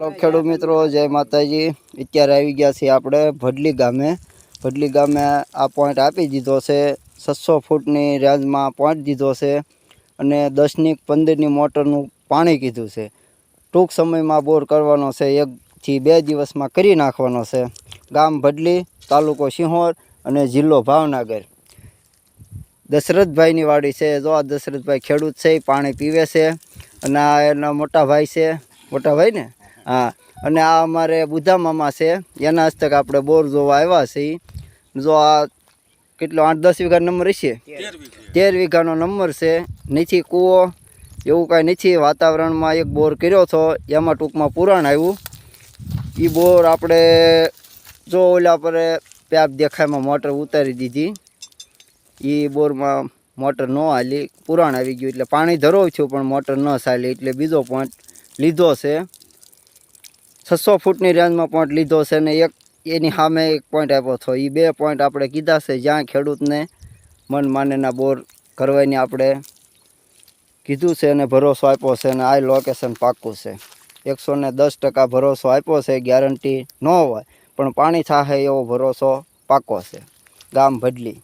ખેડૂત મિત્રો જય માતાજી। અત્યારે આવી ગયા છીએ આપણે ભડલી ગામે આ પોઈન્ટ આપી દીધો છે। 600 ફૂટની રેન્જમાં પોઈન્ટ દીધો છે અને 10ની 15ની મોટરનું પાણી કીધું છે। ટૂંક સમયમાં બોર કરવાનો છે, 1 થી 2 દિવસમાં કરી નાખવાનો છે। ગામ ભડલી, તાલુકો સિંહોર અને જિલ્લો ભાવનગર। દશરથભાઈની વાડી છે। જો આ દશરથભાઈ ખેડૂત છે, પાણી પીવે છે અને આ એના મોટા ભાઈ છે, મોટા ભાઈ ને हाँ अने आ अमारे बुधा मामा से एना हस्तक आपणे बोर जोवा आव्या छे। जो आ केटलो 8-10 वीघा नंबर हशे, 13 वीघानो नंबर छे। नीचे कूवो एवुं कांई नथी। वातावरणमां एक बोर कर्यो छो, एमां टूंकमां पुराण आव्युं। ई बोर आपणे जो ओला पर पेप देखायमां मोटर उतारी दीधी। ई बोरमां मोटर न हाली, पुराण आवी गयुं एटले पाणी धरो छुं पण मोटर न चाली एटले बीजो पॉइंट लीधो छे। 600 फूटनी रेन्जमां पॉइंट लीधो छे ने एक एनी सामे एक पॉइंट आप्यो छो। ई 2 पॉइंट आपणे कीधा छे ज्यां खेडूतने मन मानेना बोर करवानी आपणे कीधुं छे अने भरोसो आप्यो छे। अने आ लोकेशन पाक्कुं छे। 110% भरोसो आप्यो छे। गैरंटी न होय पण पाणी थाहे एवो भरोसो पाक्को छे। गाम भडली।